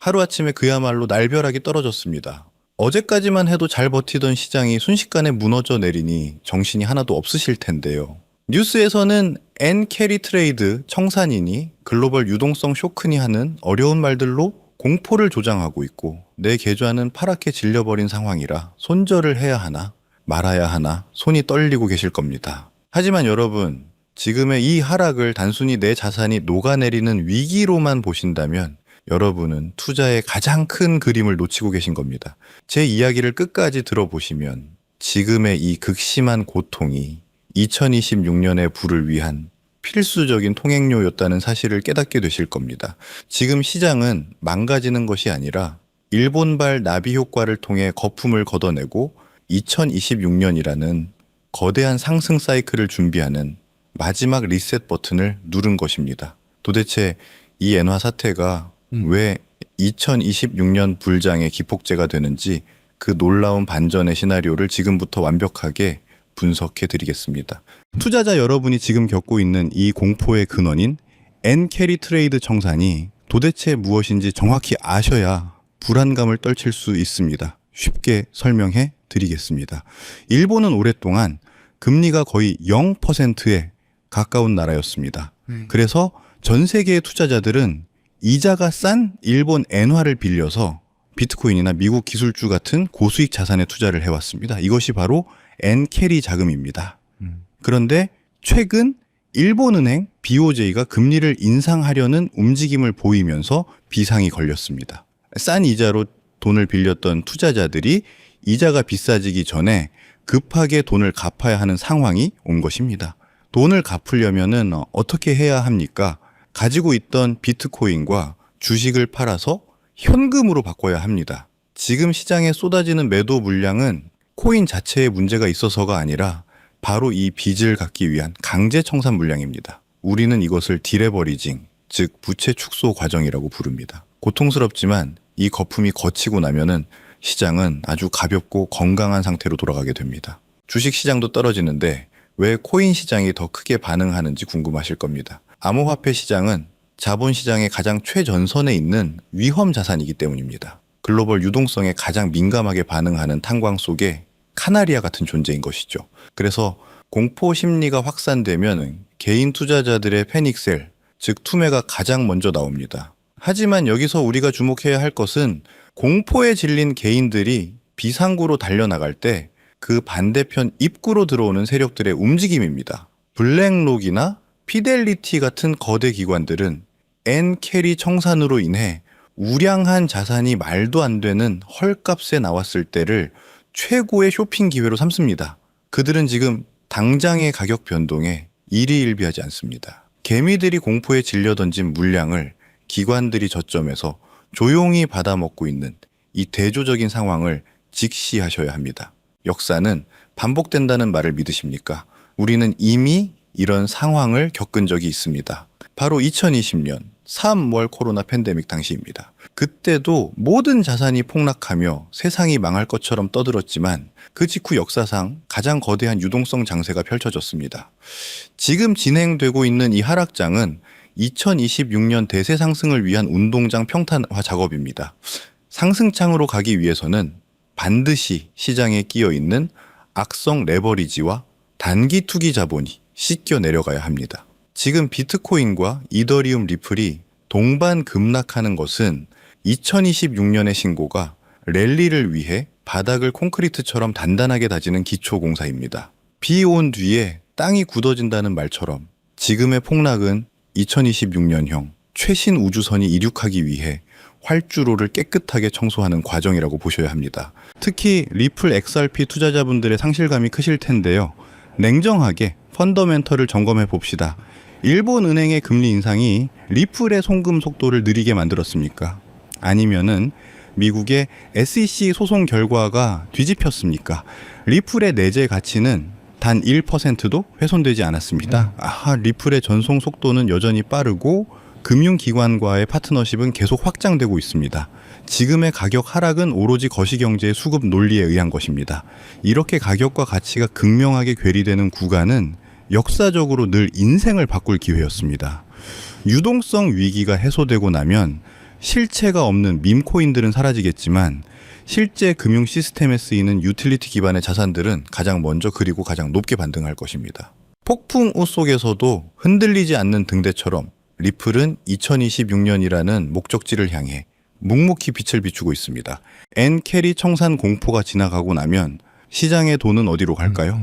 하루아침에 그야말로 날벼락이 떨어졌습니다. 어제까지만 해도 잘 버티던 시장이 순식간에 무너져 내리니 정신이 하나도 없으실 텐데요. 뉴스에서는 N 캐리 트레이드 청산이니 글로벌 유동성 쇼크니 하는 어려운 말들로 공포를 조장하고 있고 내 계좌는 파랗게 질려버린 상황이라 손절을 해야 하나 말아야 하나 손이 떨리고 계실 겁니다. 하지만 여러분, 지금의 이 하락을 단순히 내 자산이 녹아내리는 위기로만 보신다면 여러분은 투자의 가장 큰 그림을 놓치고 계신 겁니다. 제 이야기를 끝까지 들어보시면 지금의 이 극심한 고통이 2026년의 부를 위한 필수적인 통행료였다는 사실을 깨닫게 되실 겁니다. 지금 시장은 망가지는 것이 아니라 일본발 나비 효과를 통해 거품을 걷어내고 2026년이라는 거대한 상승 사이클을 준비하는 마지막 리셋 버튼을 누른 것입니다. 도대체 이 엔화 사태가 왜 2026년 불장의 기폭제가 되는지 그 놀라운 반전의 시나리오를 지금부터 완벽하게 분석해 드리겠습니다. 투자자 여러분이 지금 겪고 있는 이 공포의 근원인 N 캐리 트레이드 청산이 도대체 무엇인지 정확히 아셔야 불안감을 떨칠 수 있습니다. 쉽게 설명해 드리겠습니다. 일본은 오랫동안 금리가 거의 0%에 가까운 나라였습니다. 그래서 전 세계의 투자자들은 이자가 싼 일본 엔화를 빌려서 비트코인이나 미국 기술주 같은 고수익 자산에 투자를 해왔습니다. 이것이 바로 N캐리 자금입니다. 그런데 최근 일본은행 BOJ가 금리를 인상하려는 움직임을 보이면서 비상이 걸렸습니다. 싼 이자로 돈을 빌렸던 투자자들이 이자가 비싸지기 전에 급하게 돈을 갚아야 하는 상황이 온 것입니다. 돈을 갚으려면은 어떻게 해야 합니까? 가지고 있던 비트코인과 주식을 팔아서 현금으로 바꿔야 합니다. 지금 시장에 쏟아지는 매도 물량은 코인 자체에 문제가 있어서가 아니라 바로 이 빚을 갚기 위한 강제 청산 물량입니다. 우리는 이것을 디레버리징, 즉 부채 축소 과정이라고 부릅니다. 고통스럽지만 이 거품이 거치고 나면은 시장은 아주 가볍고 건강한 상태로 돌아가게 됩니다. 주식 시장도 떨어지는데 왜 코인 시장이 더 크게 반응하는지 궁금하실 겁니다. 암호화폐 시장은 자본시장의 가장 최전선에 있는 위험 자산이기 때문입니다. 글로벌 유동성에 가장 민감하게 반응하는 탄광 속에 카나리아 같은 존재인 것이죠. 그래서 공포 심리가 확산되면 개인 투자자들의 패닉셀, 즉 투매가 가장 먼저 나옵니다. 하지만 여기서 우리가 주목해야 할 것은 공포에 질린 개인들이 비상구로 달려나갈 때 그 반대편 입구로 들어오는 세력들의 움직임입니다. 블랙록이나 피델리티 같은 거대 기관들은 N 캐리 청산으로 인해 우량한 자산이 말도 안 되는 헐값에 나왔을 때를 최고의 쇼핑 기회로 삼습니다. 그들은 지금 당장의 가격 변동에 일희일비하지 않습니다. 개미들이 공포에 질려 던진 물량을 기관들이 저점에서 조용히 받아먹고 있는 이 대조적인 상황을 직시하셔야 합니다. 역사는 반복된다는 말을 믿으십니까? 우리는 이미 이런 상황을 겪은 적이 있습니다. 바로 2020년 3월 코로나 팬데믹 당시입니다. 그때도 모든 자산이 폭락하며 세상이 망할 것처럼 떠들었지만 그 직후 역사상 가장 거대한 유동성 장세가 펼쳐졌습니다. 지금 진행되고 있는 이 하락장은 2026년 대세 상승을 위한 운동장 평탄화 작업입니다. 상승창으로 가기 위해서는 반드시 시장에 끼어 있는 악성 레버리지와 단기 투기 자본이 씻겨 내려가야 합니다. 지금 비트코인과 이더리움 리플이 동반 급락하는 것은 2026년의 신고가 랠리를 위해 바닥을 콘크리트처럼 단단하게 다지는 기초공사입니다. 비 온 뒤에 땅이 굳어진다는 말처럼 지금의 폭락은 2026년형 최신 우주선이 이륙하기 위해 활주로를 깨끗하게 청소하는 과정이라고 보셔야 합니다. 특히 리플 XRP 투자자분들의 상실감이 크실 텐데요. 냉정하게 펀더멘털을 점검해 봅시다. 일본 은행의 금리 인상이 리플의 송금 속도를 느리게 만들었습니까? 아니면은 미국의 SEC 소송 결과가 뒤집혔습니까? 리플의 내재 가치는 단 1%도 훼손되지 않았습니다. 리플의 전송 속도는 여전히 빠르고 금융기관과의 파트너십은 계속 확장되고 있습니다. 지금의 가격 하락은 오로지 거시경제의 수급 논리에 의한 것입니다. 이렇게 가격과 가치가 극명하게 괴리되는 구간은 역사적으로 늘 인생을 바꿀 기회였습니다. 유동성 위기가 해소되고 나면 실체가 없는 밈코인들은 사라지겠지만 실제 금융 시스템에 쓰이는 유틸리티 기반의 자산들은 가장 먼저 그리고 가장 높게 반등할 것입니다. 폭풍우 속에서도 흔들리지 않는 등대처럼 리플은 2026년이라는 목적지를 향해 묵묵히 빛을 비추고 있습니다. 엔캐리 청산 공포가 지나가고 나면 시장의 돈은 어디로 갈까요?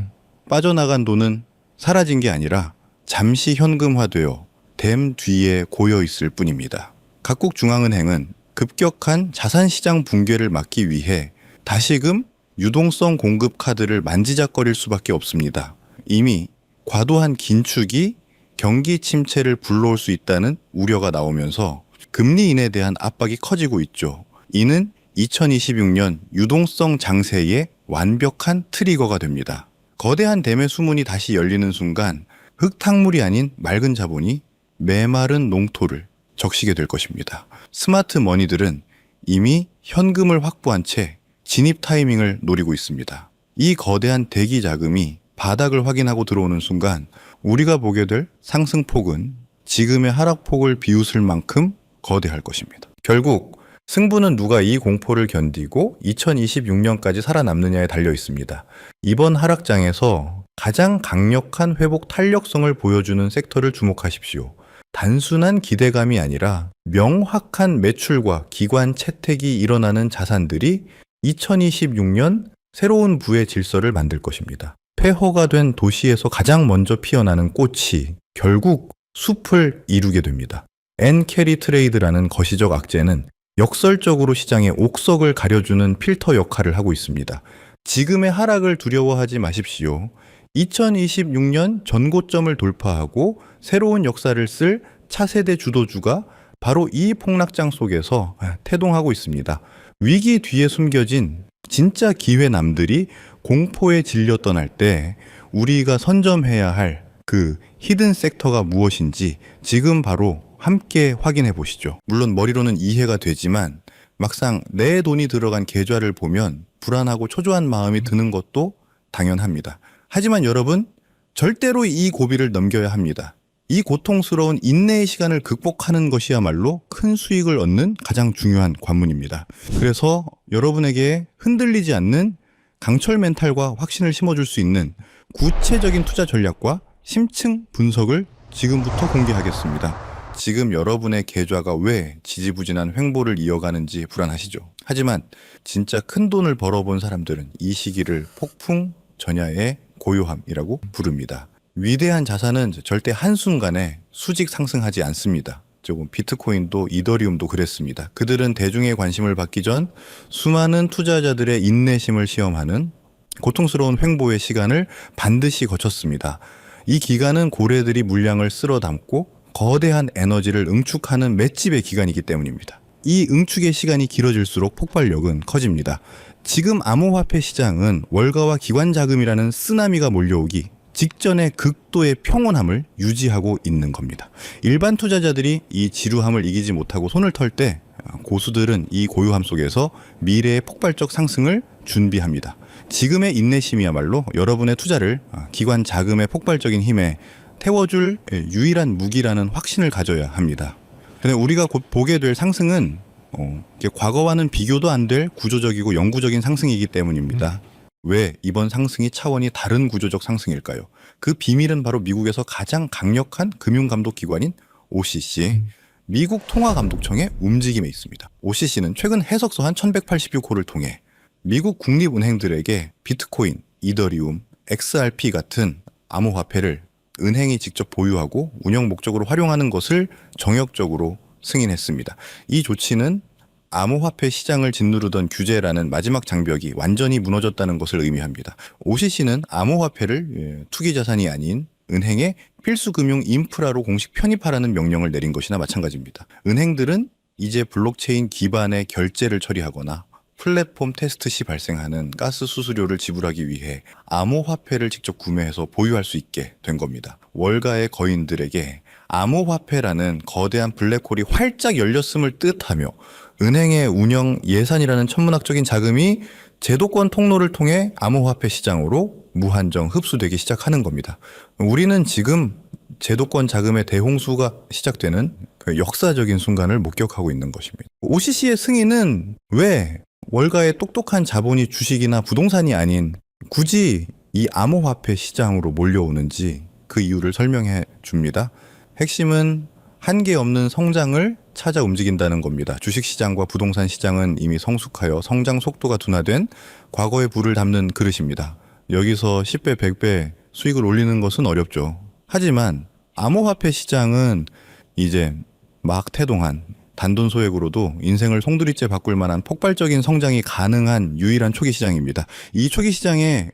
빠져나간 돈은 사라진 게 아니라 잠시 현금화되어 댐 뒤에 고여 있을 뿐입니다. 각국 중앙은행은 급격한 자산시장 붕괴를 막기 위해 다시금 유동성 공급 카드를 만지작거릴 수밖에 없습니다. 이미 과도한 긴축이 경기 침체를 불러올 수 있다는 우려가 나오면서 금리 인하에 대한 압박이 커지고 있죠. 이는 2026년 유동성 장세의 완벽한 트리거가 됩니다. 거대한 댐의 수문이 다시 열리는 순간 흙탕물이 아닌 맑은 자본이 메마른 농토를 적시게 될 것입니다. 스마트 머니들은 이미 현금을 확보한 채 진입 타이밍을 노리고 있습니다. 이 거대한 대기 자금이 바닥을 확인하고 들어오는 순간 우리가 보게 될 상승폭은 지금의 하락폭을 비웃을 만큼 거대할 것입니다. 결국 승부는 누가 이 공포를 견디고 2026년까지 살아남느냐에 달려 있습니다. 이번 하락장에서 가장 강력한 회복 탄력성을 보여주는 섹터를 주목하십시오. 단순한 기대감이 아니라 명확한 매출과 기관 채택이 일어나는 자산들이 2026년 새로운 부의 질서를 만들 것입니다. 폐허가 된 도시에서 가장 먼저 피어나는 꽃이 결국 숲을 이루게 됩니다. 엔캐리 트레이드라는 거시적 악재는 역설적으로 시장의 옥석을 가려주는 필터 역할을 하고 있습니다. 지금의 하락을 두려워하지 마십시오. 2026년 전고점을 돌파하고 새로운 역사를 쓸 차세대 주도주가 바로 이 폭락장 속에서 태동하고 있습니다. 위기 뒤에 숨겨진 진짜 기회남들이 공포에 질려 떠날 때 우리가 선점해야 할 그 히든 섹터가 무엇인지 지금 바로 함께 확인해 보시죠. 물론 머리로는 이해가 되지만 막상 내 돈이 들어간 계좌를 보면 불안하고 초조한 마음이 드는 것도 당연합니다. 하지만 여러분, 절대로 이 고비를 넘겨야 합니다. 이 고통스러운 인내의 시간을 극복하는 것이야말로 큰 수익을 얻는 가장 중요한 관문입니다. 그래서 여러분에게 흔들리지 않는 강철 멘탈과 확신을 심어줄 수 있는 구체적인 투자 전략과 심층 분석을 지금부터 공개하겠습니다. 지금 여러분의 계좌가 왜 지지부진한 횡보를 이어가는지 불안하시죠? 하지만 진짜 큰 돈을 벌어본 사람들은 이 시기를 폭풍 전야의 고요함이라고 부릅니다. 위대한 자산은 절대 한순간에 수직 상승하지 않습니다. 조금 비트코인도 이더리움도 그랬습니다. 그들은 대중의 관심을 받기 전 수많은 투자자들의 인내심을 시험하는 고통스러운 횡보의 시간을 반드시 거쳤습니다. 이 기간은 고래들이 물량을 쓸어 담고 거대한 에너지를 응축하는 맷집의 기간이기 때문입니다. 이 응축의 시간이 길어질수록 폭발력은 커집니다. 지금 암호화폐 시장은 월가와 기관 자금이라는 쓰나미가 몰려오기 직전의 극도의 평온함을 유지하고 있는 겁니다. 일반 투자자들이 이 지루함을 이기지 못하고 손을 털 때 고수들은 이 고요함 속에서 미래의 폭발적 상승을 준비합니다. 지금의 인내심이야말로 여러분의 투자를 기관 자금의 폭발적인 힘에 태워줄 유일한 무기라는 확신을 가져야 합니다. 근데 우리가 곧 보게 될 상승은 과거와는 비교도 안 될 구조적이고 영구적인 상승이기 때문입니다. 왜 이번 상승이 차원이 다른 구조적 상승일까요? 그 비밀은 바로 미국에서 가장 강력한 금융감독기관인 OCC, 미국 통화감독청의 움직임에 있습니다. OCC는 최근 해석서 한 1186호를 통해 미국 국립은행들에게 비트코인, 이더리움, XRP 같은 암호화폐를 은행이 직접 보유하고 운영 목적으로 활용하는 것을 정역적으로 승인했습니다. 이 조치는 암호화폐 시장을 짓누르던 규제라는 마지막 장벽이 완전히 무너졌다는 것을 의미합니다. OCC는 암호화폐를 투기 자산이 아닌 은행의 필수 금융 인프라로 공식 편입하라는 명령을 내린 것이나 마찬가지입니다. 은행들은 이제 블록체인 기반의 결제를 처리하거나 플랫폼 테스트 시 발생하는 가스 수수료를 지불하기 위해 암호화폐를 직접 구매해서 보유할 수 있게 된 겁니다. 월가의 거인들에게 암호화폐라는 거대한 블랙홀이 활짝 열렸음을 뜻하며 은행의 운영 예산이라는 천문학적인 자금이 제도권 통로를 통해 암호화폐 시장으로 무한정 흡수되기 시작하는 겁니다. 우리는 지금 제도권 자금의 대홍수가 시작되는 그 역사적인 순간을 목격하고 있는 것입니다. OCC의 승인은 왜 월가의 똑똑한 자본이 주식이나 부동산이 아닌 굳이 이 암호화폐 시장으로 몰려오는지 그 이유를 설명해 줍니다. 핵심은 한계 없는 성장을 찾아 움직인다는 겁니다. 주식시장과 부동산 시장은 이미 성숙하여 성장 속도가 둔화된 과거의 불을 담는 그릇입니다. 여기서 10배, 100배 수익을 올리는 것은 어렵죠. 하지만 암호화폐 시장은 이제 막 태동한 단돈 소액으로도 인생을 송두리째 바꿀 만한 폭발적인 성장이 가능한 유일한 초기 시장입니다. 이 초기 시장에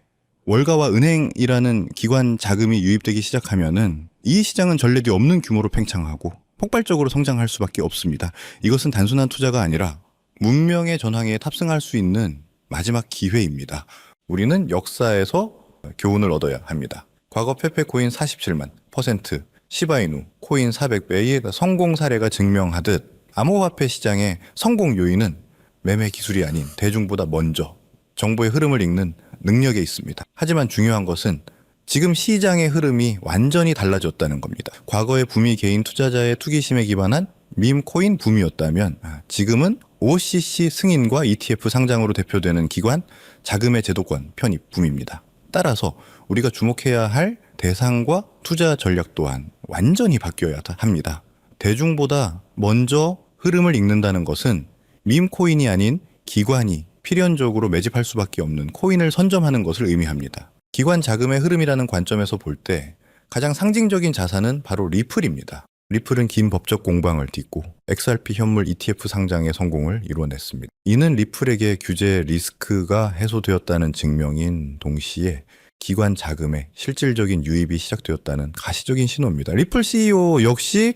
월가와 은행이라는 기관 자금이 유입되기 시작하면은 이 시장은 전례 없는 규모로 팽창하고 폭발적으로 성장할 수밖에 없습니다. 이것은 단순한 투자가 아니라 문명의 전황에 탑승할 수 있는 마지막 기회입니다. 우리는 역사에서 교훈을 얻어야 합니다. 과거 페페코인 47만 %, 시바이누 코인 400배의 성공 사례가 증명하듯 암호화폐 시장의 성공 요인은 매매 기술이 아닌 대중보다 먼저 정보의 흐름을 읽는 능력에 있습니다. 하지만 중요한 것은 지금 시장의 흐름이 완전히 달라졌다는 겁니다. 과거의 붐이 개인 투자자의 투기심에 기반한 밈 코인 붐이었다면 지금은 OCC 승인과 ETF 상장으로 대표되는 기관 자금의 제도권 편입 붐입니다. 따라서 우리가 주목해야 할 대상과 투자 전략 또한 완전히 바뀌어야 합니다. 대중보다 먼저 흐름을 읽는다는 것은 밈 코인이 아닌 기관이 필연적으로 매집할 수밖에 없는 코인을 선점하는 것을 의미합니다. 기관 자금의 흐름이라는 관점에서 볼 때 가장 상징적인 자산은 바로 리플입니다. 리플은 긴 법적 공방을 딛고 XRP 현물 ETF 상장의 성공을 이뤄냈습니다. 이는 리플에게 규제 리스크가 해소되었다는 증명인 동시에 기관 자금의 실질적인 유입이 시작되었다는 가시적인 신호입니다. 리플 CEO 역시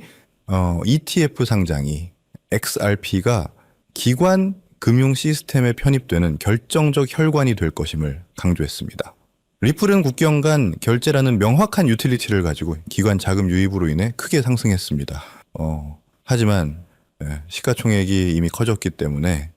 ETF 상장이 XRP가 기관 금융 시스템에 편입되는 결정적 혈관이 될 것임을 강조했습니다. 리플은 국경 간 결제라는 명확한 유틸리티를 가지고 기관 자금 유입으로 인해 크게 상승했습니다. 하지만 시가총액이 이미 커졌기 때문에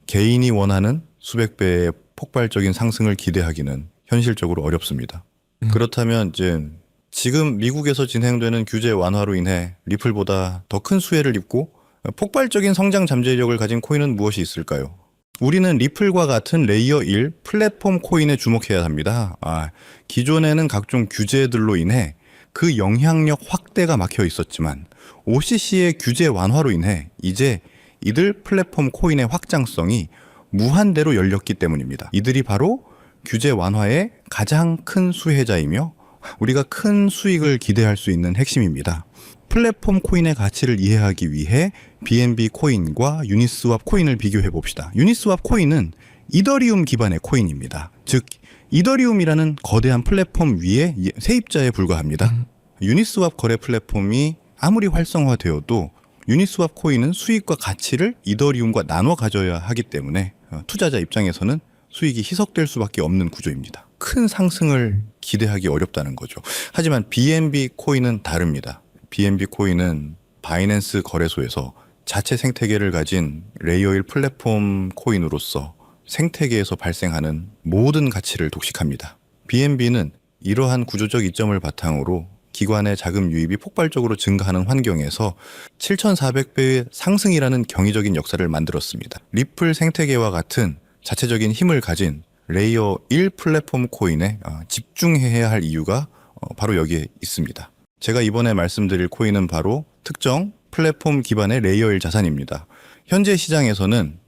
개인이 원하는 수백 배의 폭발적인 상승을 기대하기는 현실적으로 어렵습니다. 그렇다면 이제 지금 미국에서 진행되는 규제 완화로 인해 리플보다 더 큰 수혜를 입고 폭발적인 성장 잠재력을 가진 코인은 무엇이 있을까요? 우리는 리플과 같은 레이어 1 플랫폼 코인에 주목해야 합니다. 기존에는 각종 규제들로 인해 그 영향력 확대가 막혀 있었지만 OCC의 규제 완화로 인해 이제 이들 플랫폼 코인의 확장성이 무한대로 열렸기 때문입니다. 이들이 바로 규제 완화의 가장 큰 수혜자이며 우리가 큰 수익을 기대할 수 있는 핵심입니다. 플랫폼 코인의 가치를 이해하기 위해 BNB 코인과 유니스왑 코인을 비교해 봅시다. 유니스왑 코인은 이더리움 기반의 코인입니다. 즉 이더리움이라는 거대한 플랫폼 위에 세입자에 불과합니다. 유니스왑 거래 플랫폼이 아무리 활성화되어도 유니스왑 코인은 수익과 가치를 이더리움과 나눠 가져야 하기 때문에 투자자 입장에서는 수익이 희석될 수밖에 없는 구조입니다. 큰 상승을 기대하기 어렵다는 거죠. 하지만 BNB 코인은 다릅니다. BNB 코인은 바이낸스 거래소에서 자체 생태계를 가진 레이어 1 플랫폼 코인으로서 생태계에서 발생하는 모든 가치를 독식합니다. BNB는 이러한 구조적 이점을 바탕으로 기관의 자금 유입이 폭발적으로 증가하는 환경에서 7,400배의 상승이라는 경이적인 역사를 만들었습니다. 리플 생태계와 같은 자체적인 힘을 가진 레이어 1 플랫폼 코인에 집중해야 할 이유가 바로 여기에 있습니다. 제가 이번에 말씀드릴 코인은 바로 특정 플랫폼 기반의 레이어 1 자산입니다. 현재 시장에서는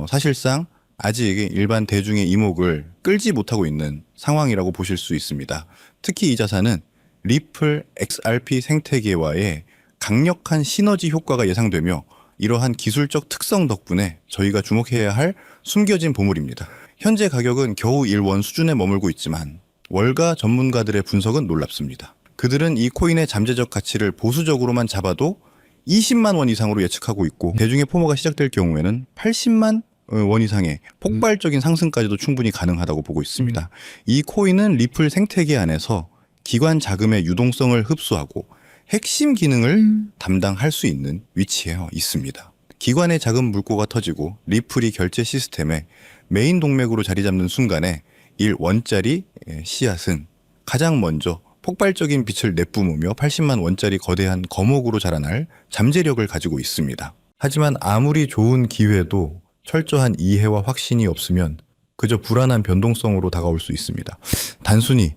사실상 아직 일반 대중의 이목을 끌지 못하고 있는 상황이라고 보실 수 있습니다. 특히 이 자산은 리플 XRP 생태계와의 강력한 시너지 효과가 예상되며 이러한 기술적 특성 덕분에 저희가 주목해야 할 숨겨진 보물입니다. 현재 가격은 겨우 1원 수준에 머물고 있지만 월가 전문가들의 분석은 놀랍습니다. 그들은 이 코인의 잠재적 가치를 보수적으로만 잡아도 20만 원 이상으로 예측하고 있고 대중의 포모가 시작될 경우에는 80만 원 이상의 폭발적인 상승까지도 충분히 가능하다고 보고 있습니다. 이 코인은 리플 생태계 안에서 기관 자금의 유동성을 흡수하고 핵심 기능을 담당할 수 있는 위치에 있습니다. 기관의 자금 물꼬가 터지고 리플이 결제 시스템에 메인 동맥으로 자리 잡는 순간에 1원짜리 씨앗은 가장 먼저 폭발적인 빛을 내뿜으며 80만 원짜리 거대한 거목으로 자라날 잠재력을 가지고 있습니다. 하지만 아무리 좋은 기회도 철저한 이해와 확신이 없으면 그저 불안한 변동성으로 다가올 수 있습니다. 단순히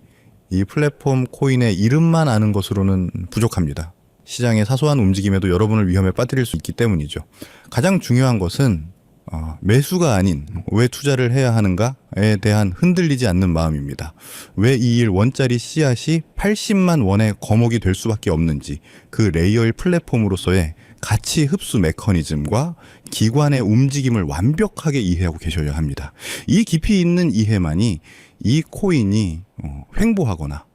이 플랫폼 코인의 이름만 아는 것으로는 부족합니다. 시장의 사소한 움직임에도 여러분을 위험에 빠뜨릴 수 있기 때문이죠. 가장 중요한 것은 매수가 아닌 왜 투자를 해야 하는가에 대한 흔들리지 않는 마음입니다. 왜 이 일 원짜리 씨앗이 80만 원의 거목이 될 수밖에 없는지 그 레이어의 플랫폼으로서의 가치 흡수 메커니즘과 기관의 움직임을 완벽하게 이해하고 계셔야 합니다. 이 깊이 있는 이해만이 이 코인이 횡보하거나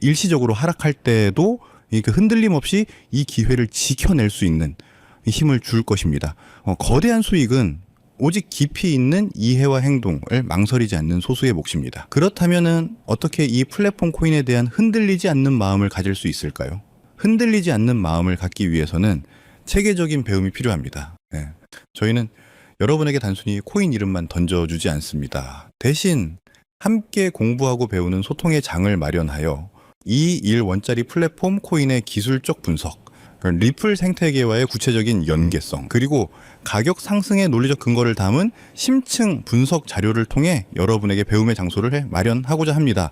일시적으로 하락할 때도 그 흔들림 없이 이 기회를 지켜낼 수 있는 힘을 줄 것입니다. 거대한 수익은 오직 깊이 있는 이해와 행동을 망설이지 않는 소수의 몫입니다. 그렇다면은 어떻게 이 플랫폼 코인에 대한 흔들리지 않는 마음을 가질 수 있을까요? 흔들리지 않는 마음을 갖기 위해서는 체계적인 배움이 필요합니다. 네. 저희는 여러분에게 단순히 코인 이름만 던져주지 않습니다. 대신 함께 공부하고 배우는 소통의 장을 마련하여 이 1원짜리 플랫폼 코인의 기술적 분석, 리플 생태계와의 구체적인 연계성, 그리고 가격 상승의 논리적 근거를 담은 심층 분석 자료를 통해 여러분에게 배움의 장소를 마련하고자 합니다.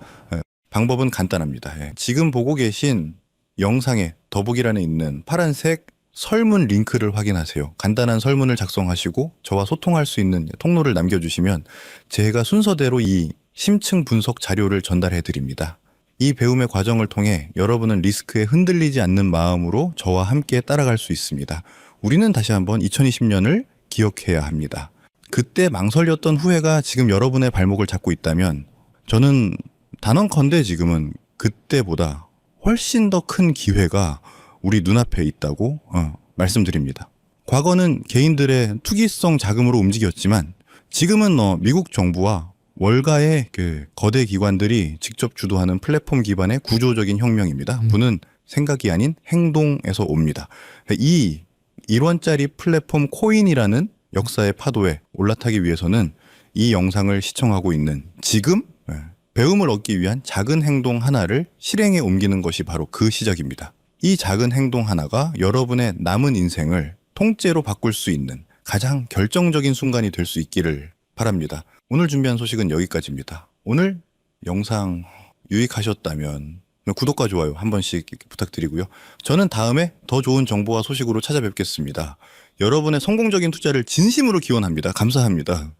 방법은 간단합니다. 지금 보고 계신 영상에 더보기란에 있는 파란색 설문 링크를 확인하세요. 간단한 설문을 작성하시고 저와 소통할 수 있는 통로를 남겨주시면 제가 순서대로 이 심층 분석 자료를 전달해 드립니다. 이 배움의 과정을 통해 여러분은 리스크에 흔들리지 않는 마음으로 저와 함께 따라갈 수 있습니다. 우리는 다시 한번 2020년을 기억해야 합니다. 그때 망설였던 후회가 지금 여러분의 발목을 잡고 있다면 저는 단언컨대 지금은 그때보다 훨씬 더 큰 기회가 우리 눈앞에 있다고 말씀드립니다. 과거는 개인들의 투기성 자금으로 움직였지만 지금은 미국 정부와 월가의 그 거대 기관들이 직접 주도하는 플랫폼 기반의 구조적인 혁명입니다. 부는 생각이 아닌 행동에서 옵니다. 이 1원짜리 플랫폼 코인이라는 역사의 파도에 올라타기 위해서는 이 영상을 시청하고 있는 지금 배움을 얻기 위한 작은 행동 하나를 실행에 옮기는 것이 바로 그 시작입니다. 이 작은 행동 하나가 여러분의 남은 인생을 통째로 바꿀 수 있는 가장 결정적인 순간이 될 수 있기를 바랍니다. 오늘 준비한 소식은 여기까지입니다. 오늘 영상 유익하셨다면 구독과 좋아요 한 번씩 부탁드리고요. 저는 다음에 더 좋은 정보와 소식으로 찾아뵙겠습니다. 여러분의 성공적인 투자를 진심으로 기원합니다. 감사합니다.